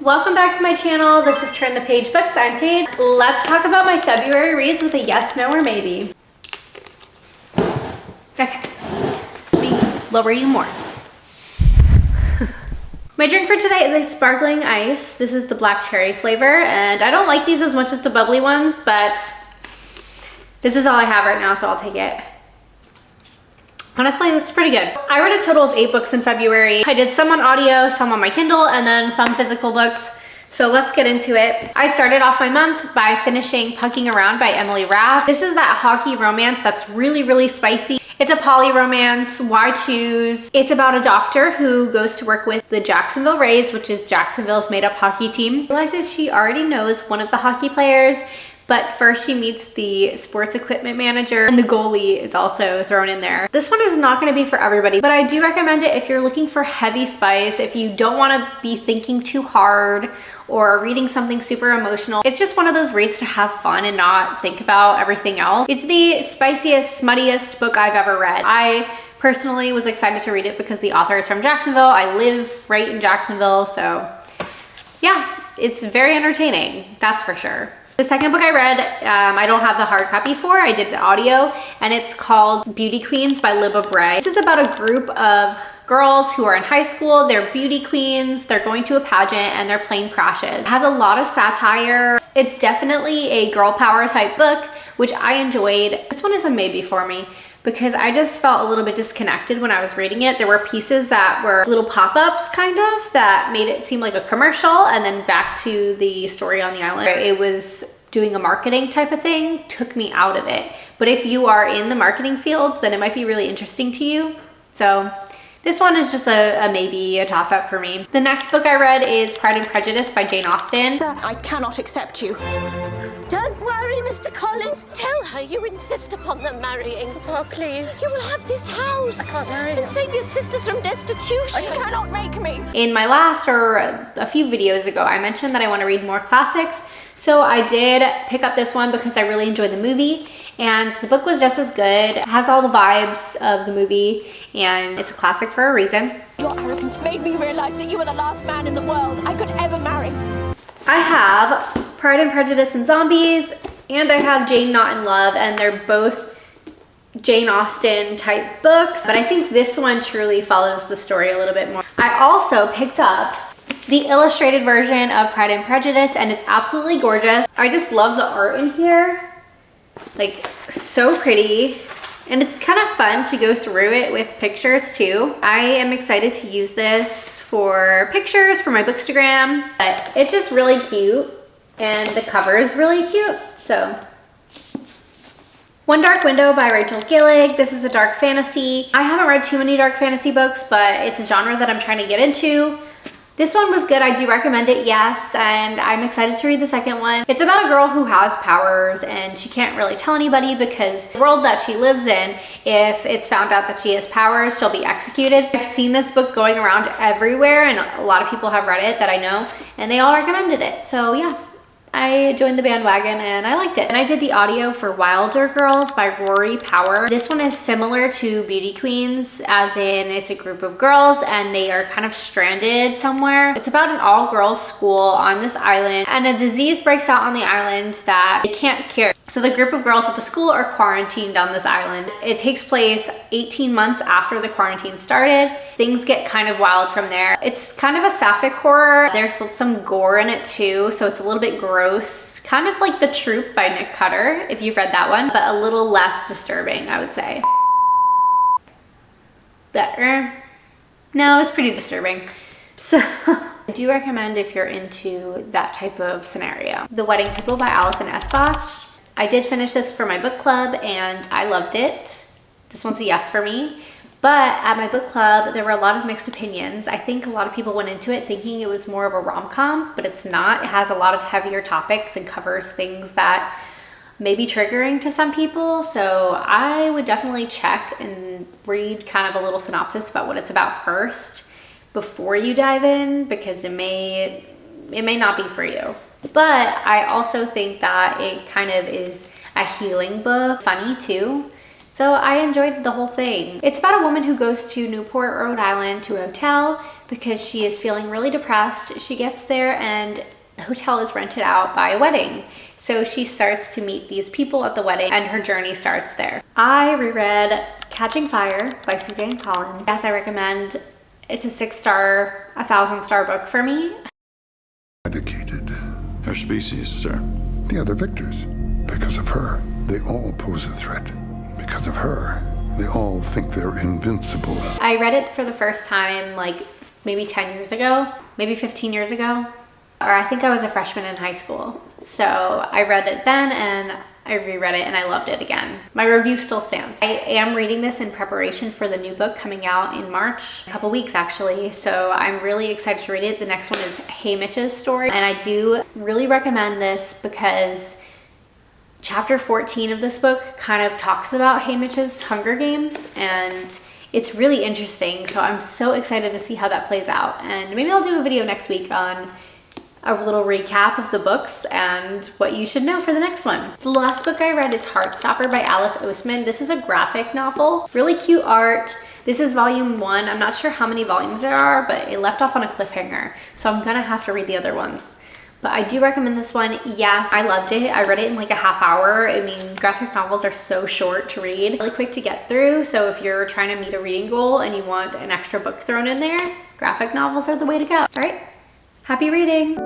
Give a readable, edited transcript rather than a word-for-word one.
Welcome back to my channel. This is Turn the Page Books. I'm Paige. Let's talk about my February reads with a yes, no, or maybe. Okay, let me lower you more. My drink for today is a sparkling ice. This is the black cherry flavor, and I don't like these as much as the bubbly ones, but this is all I have right now, so I'll take it. Honestly, it's pretty good. I read a total of 8 books in February. I did some on audio, some on my Kindle, and then some physical books. So let's get into it. I started off my month by finishing Punking Around by Emily Rath. This is that hockey romance that's really, really spicy. It's a poly romance. Why choose? It's about a doctor who goes to work with the Jacksonville Rays, which is Jacksonville's made-up hockey team. Realizes she already knows one of the hockey players, but first she meets the sports equipment manager, and the goalie is also thrown in there. This one is not going to be for everybody, but I do recommend it if you're looking for heavy spice, if you don't want to be thinking too hard or reading something super emotional. It's just one of those reads to have fun and not think about everything else. It's the spiciest, smuttiest book I've ever read. I personally was excited to read it because the author is from Jacksonville. I live right in Jacksonville, so yeah, it's very entertaining, that's for sure. The second book I read, I don't have the hard copy for, I did the audio, and it's called Beauty Queens by Libba Bray. This is about a group of girls who are in high school. They're beauty queens, they're going to a pageant, and their plane crashes. It has a lot of satire. It's definitely a girl power type book, which I enjoyed. This one is a maybe for me, because I just felt a little bit disconnected when I was reading it. There were pieces that were little pop-ups kind of that made it seem like a commercial, and then back to the story on the island. It was doing a marketing type of thing, took me out of it. But if you are in the marketing fields, then it might be really interesting to you. So this one is just a maybe, a toss-up for me. The next book I read is Pride and Prejudice by Jane Austen. I cannot accept you. Don't worry, Mr. Collins. Tell her you insist upon them marrying. Oh, please. You will have this house. I can't marry and him. save your sisters from destitution. You cannot make me. In my last, or a few videos ago, I mentioned that I want to read more classics. So I did pick up this one because I really enjoyed the movie, and the book was just as good. It has all the vibes of the movie, and it's a classic for a reason. Your arrogance made me realize that you were the last man in the world I could ever marry. I have Pride and Prejudice and Zombies, and I have Jane Not in Love, and they're both Jane Austen type books, but I think this one truly follows the story a little bit more. I also picked up the illustrated version of Pride and Prejudice, and it's absolutely gorgeous. I just love the art in here, like so pretty, and it's kind of fun to go through it with pictures too. I am excited to use this for pictures for my bookstagram, but it's just really cute, and the cover is really cute. So One Dark Window by Rachel Gillig. This is a dark fantasy. I haven't read too many dark fantasy books, but it's a genre that I'm trying to get into. This one was good. I do recommend it, yes, and I'm excited to read the second one. It's about a girl who has powers, and she can't really tell anybody because the world that she lives in, if it's found out that she has powers, she'll be executed. I've seen this book going around everywhere, and a lot of people have read it that I know, and they all recommended it. So yeah, I joined the bandwagon and I liked it. And I did the audio for Wilder Girls by Rory Power. This one is similar to Beauty Queens, as in it's a group of girls and they are kind of stranded somewhere. It's about an all-girls school on this island, and a disease breaks out on the island that they can't cure. So the group of girls at the school are quarantined on this island. It takes place 18 months after the quarantine started. Things get kind of wild from there. It's kind of a sapphic horror. There's some gore in it too, so it's a little bit gross. Kind of like The Troop by Nick Cutter, if you've read that one, but a little less disturbing, I would say. No, it's pretty disturbing. So I do recommend if you're into that type of scenario. The Wedding People by Alison Espach. I did finish this for my book club and I loved it. This one's a yes for me. But at my book club, there were a lot of mixed opinions. I think a lot of people went into it thinking it was more of a rom-com, but it's not. It has a lot of heavier topics and covers things that may be triggering to some people. So I would definitely check and read kind of a little synopsis about what it's about first before you dive in, because it may not be for you. But I also think that it kind of is a healing book, funny too. So I enjoyed the whole thing. It's about a woman who goes to Newport, Rhode Island to a hotel because she is feeling really depressed. She gets there and the hotel is rented out by a wedding. So she starts to meet these people at the wedding and her journey starts there. I reread Catching Fire by Suzanne Collins. Yes, I recommend. It's a 6-star, 1,000-star book for me. Dedicated. Her species, sir. The other victors. Because of her, they all pose a threat. Because of her, they all think they're invincible. I read it for the first time like maybe 10 years ago, maybe 15 years ago. Or I think I was a freshman in high school. So I read it then and I reread it and I loved it again. My review still stands. I am reading this in preparation for the new book coming out in March, a couple weeks actually. So I'm really excited to read it. The next one is Haymitch's story. And I do really recommend this because chapter 14 of this book kind of talks about Haymitch's Hunger Games and it's really interesting. So I'm so excited to see how that plays out. And maybe I'll do a video next week on a little recap of the books and what you should know for the next one. The last book I read is Heartstopper by Oseman. This is a graphic novel, really cute art. This is volume 1. I'm not sure how many volumes there are, but it left off on a cliffhanger. So I'm gonna have to read the other ones. But I do recommend this one. Yes, I loved it. I read it in like a half hour. I mean, graphic novels are so short to read, really quick to get through. So if you're trying to meet a reading goal and you want an extra book thrown in there, graphic novels are the way to go. All right, happy reading.